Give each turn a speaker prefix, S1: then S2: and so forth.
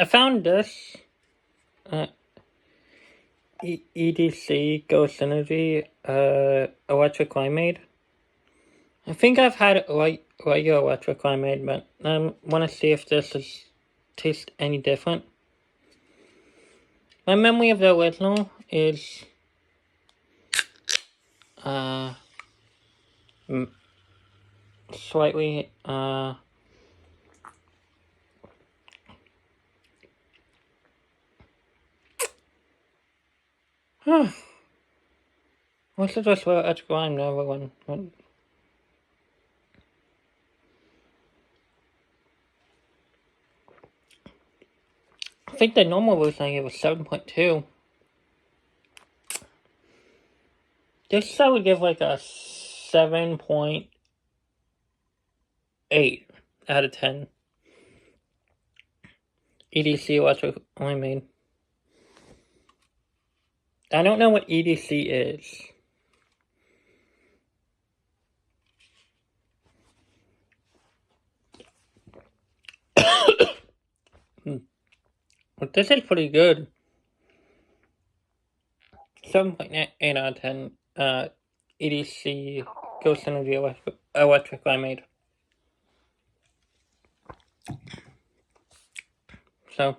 S1: I found this EDC Ghost Energy Electric Limeade. I think I've had regular Electric Limeade, but I want to see if this tastes any different. My memory of the original is slightly what's it just about Electric Lime, the other one? I think the normal version I gave was 7.2. This I would give like a 7.8 out of 10. EDC Electric Limeade. I don't know what EDC is. But this is pretty good. 7.8 out of 10. EDC Ghost Energy Electric Limeade. So